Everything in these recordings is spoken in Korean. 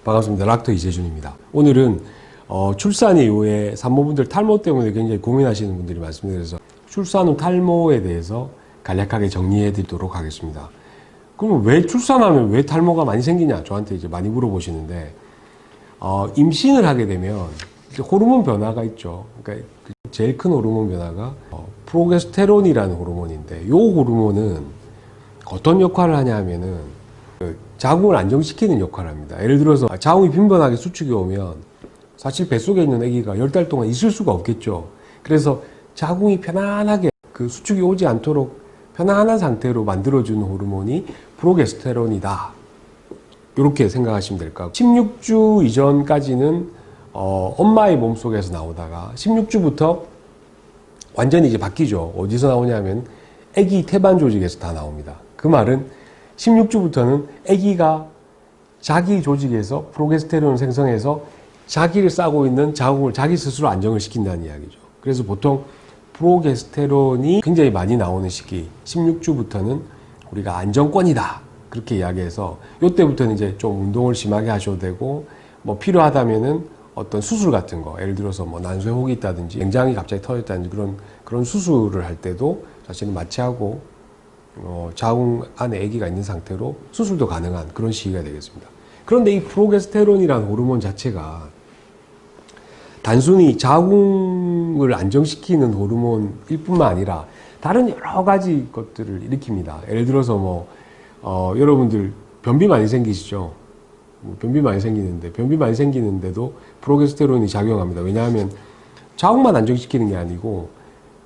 반갑습니다. 락터 이재준입니다. 오늘은 출산 이후에 산모분들 탈모 때문에 굉장히 고민하시는 분들이 많습니다. 그래서 출산 후 탈모에 대해서 간략하게 정리해 드리도록 하겠습니다. 그럼 왜 출산하면 왜 탈모가 많이 생기냐? 저한테 이제 많이 물어보시는데, 임신을 하게 되면 호르몬 변화가 있죠. 그러니까 제일 큰 호르몬 변화가 프로게스테론이라는 호르몬인데, 이 호르몬은 어떤 역할을 하냐 하면은 자궁을 안정시키는 역할을 합니다. 예를 들어서 자궁이 빈번하게 수축이 오면 사실 뱃속에 있는 아기가 10달 동안 있을 수가 없겠죠. 그래서 자궁이 편안하게 그 수축이 오지 않도록 편안한 상태로 만들어주는 호르몬이 프로게스테론이다. 이렇게 생각하시면 될 것 같고, 16주 이전까지는 엄마의 몸속에서 나오다가 16주부터 완전히 이제 바뀌죠. 어디서 나오냐면 아기 태반 조직에서 다 나옵니다. 그 말은 16주부터는 아기가 자기 조직에서 프로게스테론을 생성해서 자기를 싸고 있는 자궁을 자기 스스로 안정을 시킨다는 이야기죠. 그래서 보통 프로게스테론이 굉장히 많이 나오는 시기 16주부터는 우리가 안정권이다 그렇게 이야기해서 이때부터는 이제 좀 운동을 심하게 하셔도 되고, 뭐 필요하다면은 어떤 수술 같은 거, 예를 들어서 뭐 난소에 혹이 있다든지 냉장이 갑자기 터졌다든지 그런 수술을 할 때도 사실은 마취하고 자궁 안에 아기가 있는 상태로 수술도 가능한 그런 시기가 되겠습니다. 그런데 이 프로게스테론이라는 호르몬 자체가 단순히 자궁을 안정시키는 호르몬일 뿐만 아니라 다른 여러 가지 것들을 일으킵니다. 예를 들어서 여러분들 변비 많이 생기시죠? 변비 많이 생기는데도 프로게스테론이 작용합니다. 왜냐하면 자궁만 안정시키는 게 아니고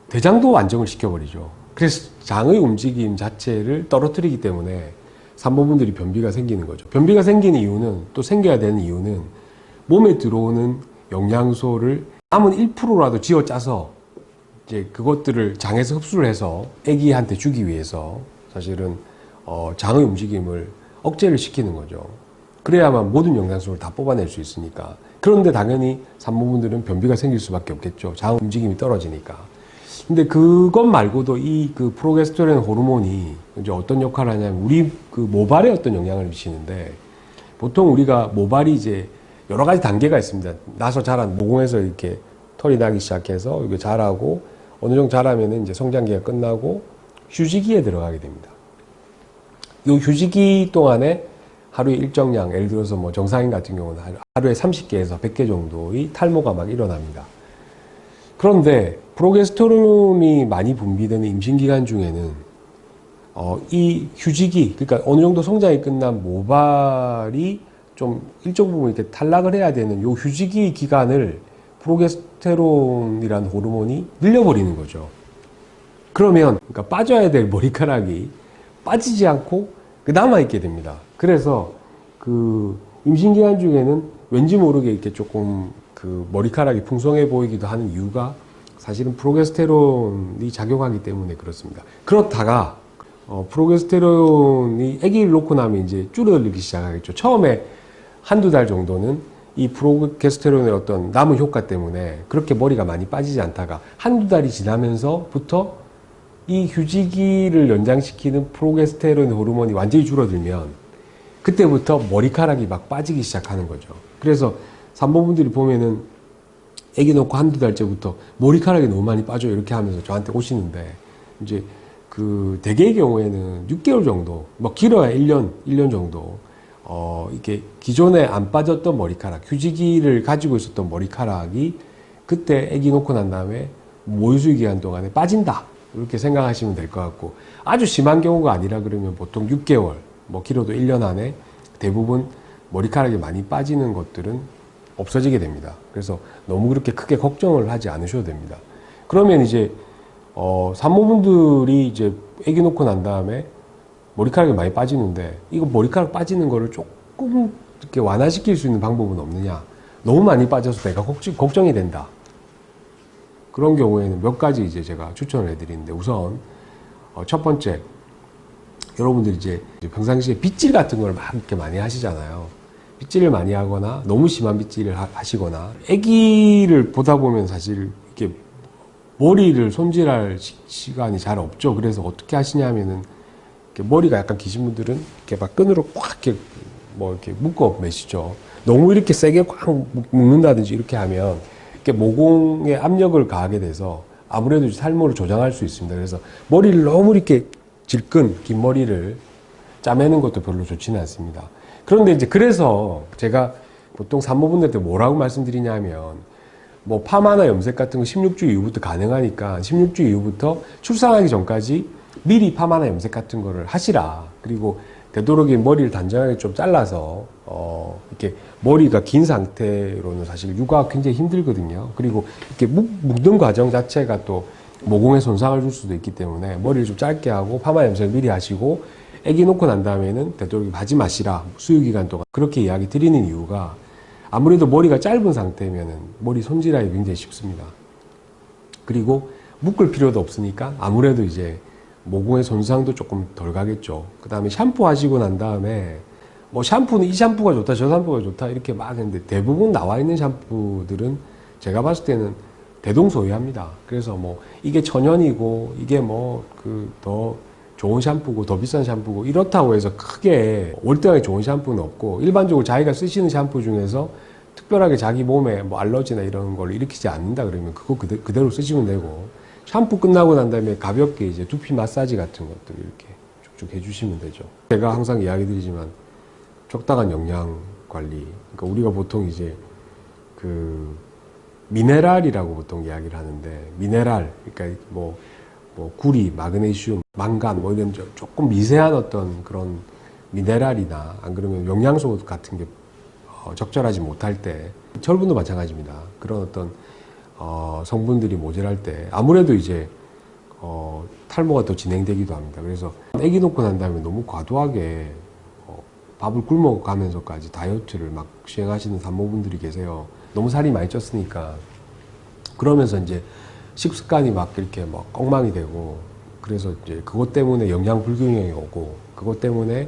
대장도 안정을 시켜버리죠. 그래서 장의 움직임 자체를 떨어뜨리기 때문에 산모분들이 변비가 생기는 거죠. 변비가 생기는 이유는, 또 생겨야 되는 이유는 몸에 들어오는 영양소를 남은 1%라도 쥐어 짜서 이제 그것들을 장에서 흡수를 해서 아기한테 주기 위해서 사실은 장의 움직임을 억제를 시키는 거죠. 그래야만 모든 영양소를 다 뽑아낼 수 있으니까. 그런데 당연히 산모분들은 변비가 생길 수밖에 없겠죠. 장 움직임이 떨어지니까. 근데 그것 말고도 이 그 프로게스테론 호르몬이 이제 어떤 역할을 하냐면 우리 그 모발에 어떤 영향을 미치는데, 보통 우리가 모발이 이제 여러 가지 단계가 있습니다. 나서 자란 모공에서 이렇게 털이 나기 시작해서 이게 자라고 어느 정도 자라면은 이제 성장기가 끝나고 휴지기에 들어가게 됩니다. 이 휴지기 동안에 하루에 일정량, 예를 들어서 뭐 정상인 같은 경우는 하루에 30개에서 100개 정도의 탈모가 막 일어납니다. 그런데 프로게스테론이 많이 분비되는 임신기간 중에는 이 휴지기, 그러니까 어느 정도 성장이 끝난 모발이 좀 일정 부분 이렇게 탈락을 해야 되는 이 휴지기 기간을 프로게스테론이라는 호르몬이 늘려버리는 거죠. 그러면 그러니까 빠져야 될 머리카락이 빠지지 않고 남아있게 됩니다. 그래서 그 임신기간 중에는 왠지 모르게 이렇게 조금 그 머리카락이 풍성해 보이기도 하는 이유가 사실은 프로게스테론이 작용하기 때문에 그렇습니다. 그렇다가 프로게스테론이 아기를 놓고 나면 이제 줄어들기 시작하겠죠. 처음에 한두 달 정도는 이 프로게스테론의 어떤 남은 효과 때문에 그렇게 머리가 많이 빠지지 않다가 한두 달이 지나면서부터 이 휴지기를 연장시키는 프로게스테론 호르몬이 완전히 줄어들면 그때부터 머리카락이 막 빠지기 시작하는 거죠. 그래서 산모분들이 보면은 아기 놓고 한두 달째부터 머리카락이 너무 많이 빠져요 이렇게 하면서 저한테 오시는데, 이제 그 대개의 경우에는 6개월 정도, 뭐 길어야 1년 정도 이렇게 기존에 안 빠졌던 머리카락, 휴지기를 가지고 있었던 머리카락이 그때 아기 놓고 난 다음에 모유수유 기간 동안에 빠진다 이렇게 생각하시면 될 것 같고, 아주 심한 경우가 아니라 그러면 보통 6개월, 뭐 길어도 1년 안에 대부분 머리카락이 많이 빠지는 것들은 없어지게 됩니다. 그래서 너무 그렇게 크게 걱정을 하지 않으셔도 됩니다. 그러면 이제 산모분들이 이제 아기 놓고 난 다음에 머리카락이 많이 빠지는데, 이거 머리카락 빠지는 거를 조금 이렇게 완화시킬 수 있는 방법은 없느냐? 너무 많이 빠져서 내가 걱정이 된다. 그런 경우에는 몇 가지 이제 제가 추천을 해드리는데, 우선 첫 번째, 여러분들이 이제 평상시에 빗질 같은 걸 막 이렇게 많이 하시잖아요. 빗질을 많이 하거나 너무 심한 빗질을 하시거나, 아기를 보다 보면 사실 이렇게 머리를 손질할 시간이 잘 없죠. 그래서 어떻게 하시냐면은 이렇게 머리가 약간 기신 분들은 이렇게 막 끈으로 꽉 이렇게 뭐 이렇게 묶어 매시죠. 너무 이렇게 세게 꽉 묶는다든지 이렇게 하면 이렇게 모공에 압력을 가하게 돼서 아무래도 탈모를 조장할 수 있습니다. 그래서 머리를 너무 이렇게 질끈 긴 머리를 짜매는 것도 별로 좋지는 않습니다. 그런데 이제 그래서 제가 보통 산모분들한테 뭐라고 말씀드리냐면 뭐 파마나 염색 같은 거 16주 이후부터 가능하니까 16주 이후부터 출산하기 전까지 미리 파마나 염색 같은 거를 하시라. 그리고 되도록이면 머리를 단정하게 좀 잘라서 이렇게 머리가 긴 상태로는 사실 육아가 굉장히 힘들거든요. 그리고 이렇게 묶는 과정 자체가 또 모공에 손상을 줄 수도 있기 때문에 머리를 좀 짧게 하고 파마 염색을 미리 하시고 아기 놓고 난 다음에는 되도록이면 하지 마시라. 수유기간 동안 그렇게 이야기 드리는 이유가 아무래도 머리가 짧은 상태면은 머리 손질하기 굉장히 쉽습니다. 그리고 묶을 필요도 없으니까 아무래도 이제 모공의 손상도 조금 덜 가겠죠. 그 다음에 샴푸 하시고 난 다음에 뭐 샴푸는 이 샴푸가 좋다 저 샴푸가 좋다 이렇게 막 했는데 대부분 나와 있는 샴푸들은 제가 봤을 때는 대동소이합니다. 그래서 뭐 이게 천연이고 이게 뭐 그 더 좋은 샴푸고 더 비싼 샴푸고 이렇다고 해서 크게 월등하게 좋은 샴푸는 없고 일반적으로 자기가 쓰시는 샴푸 중에서 특별하게 자기 몸에 뭐 알러지나 이런 걸 일으키지 않는다 그러면 그거 그대로 쓰시면 되고 샴푸 끝나고 난 다음에 가볍게 이제 두피 마사지 같은 것들 이렇게 쭉쭉 해주시면 되죠. 제가 항상 이야기 드리지만 적당한 영양 관리. 그러니까 우리가 보통 이제 그 미네랄이라고 보통 이야기를 하는데 미네랄, 그러니까 뭐 구리, 마그네슘, 망간 뭐 이런 조금 미세한 어떤 그런 미네랄이나 안 그러면 영양소 같은 게 적절하지 못할 때 철분도 마찬가지입니다. 그런 어떤 성분들이 모자랄 때 아무래도 이제 탈모가 더 진행되기도 합니다. 그래서 아기 놓고 난 다음에 너무 과도하게 밥을 굶어가면서까지 다이어트를 막 시행하시는 산모분들이 계세요. 너무 살이 많이 쪘으니까. 그러면서 이제 식습관이 막 이렇게 막 엉망이 되고, 그래서 이제 그것 때문에 영양 불균형이 오고, 그것 때문에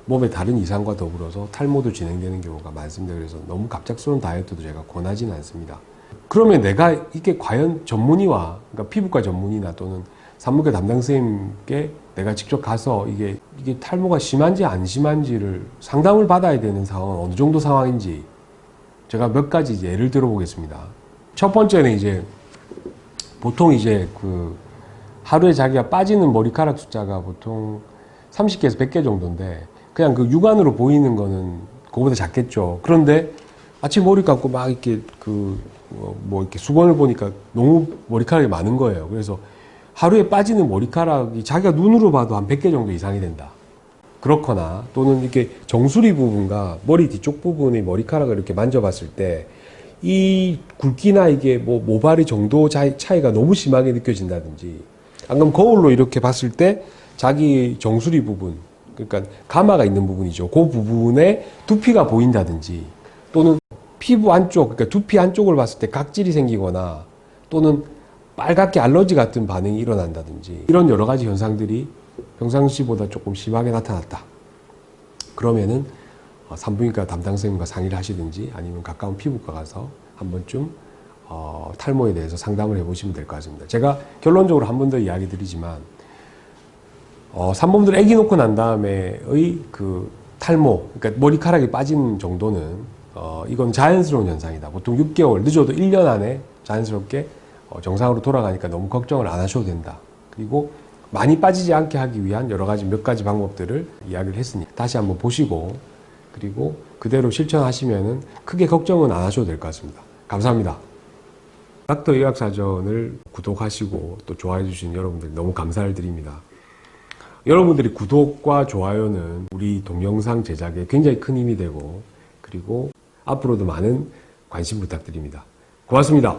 몸에 다른 이상과 더불어서 탈모도 진행되는 경우가 많습니다. 그래서 너무 갑작스러운 다이어트도 제가 권하지는 않습니다. 그러면 내가 이게 과연 전문의와, 그러니까 피부과 전문의나 또는 산부인과 담당 선생님께 내가 직접 가서 이게 탈모가 심한지 안 심한지를 상담을 받아야 되는 상황은 어느 정도 상황인지 제가 몇 가지 예를 들어보겠습니다. 첫 번째는 이제 보통 이제 그 하루에 자기가 빠지는 머리카락 숫자가 보통 30개에서 100개 정도인데 그냥 그 육안으로 보이는 거는 그거보다 작겠죠. 그런데 아침 머리 감고 막 이렇게 뭐 이렇게 수건을 보니까 너무 머리카락이 많은 거예요. 그래서 하루에 빠지는 머리카락이 자기가 눈으로 봐도 한 100개 정도 이상이 된다. 그렇거나 또는 이렇게 정수리 부분과 머리 뒤쪽 부분의 머리카락을 이렇게 만져봤을 때 이 굵기나 이게 뭐 모발의 정도 차이가 너무 심하게 느껴진다든지 안 그러면 거울로 이렇게 봤을 때 자기 정수리 부분, 그러니까 가마가 있는 부분이죠. 그 부분에 두피가 보인다든지 또는 피부 안쪽, 그러니까 두피 안쪽을 봤을 때 각질이 생기거나 또는 빨갛게 알러지 같은 반응이 일어난다든지 이런 여러 가지 현상들이 평상시보다 조금 심하게 나타났다. 그러면은 산부인과 담당 선생님과 상의를 하시든지 아니면 가까운 피부과 가서 한 번쯤 탈모에 대해서 상담을 해보시면 될 것 같습니다. 제가 결론적으로 한 번 더 이야기 드리지만 산모분들 아기 놓고 난 다음에의 그 탈모, 그러니까 머리카락이 빠진 정도는 이건 자연스러운 현상이다. 보통 6개월, 늦어도 1년 안에 자연스럽게 정상으로 돌아가니까 너무 걱정을 안 하셔도 된다. 그리고 많이 빠지지 않게 하기 위한 여러 가지 몇 가지 방법들을 이야기를 했으니 다시 한번 보시고 그리고 그대로 실천하시면은 크게 걱정은 안 하셔도 될 것 같습니다. 감사합니다. 닥터 의학사전을 구독하시고 또 좋아해 주신 여러분들 너무 감사를 드립니다. 여러분들이 구독과 좋아요는 우리 동영상 제작에 굉장히 큰 힘이 되고 그리고 앞으로도 많은 관심 부탁드립니다. 고맙습니다.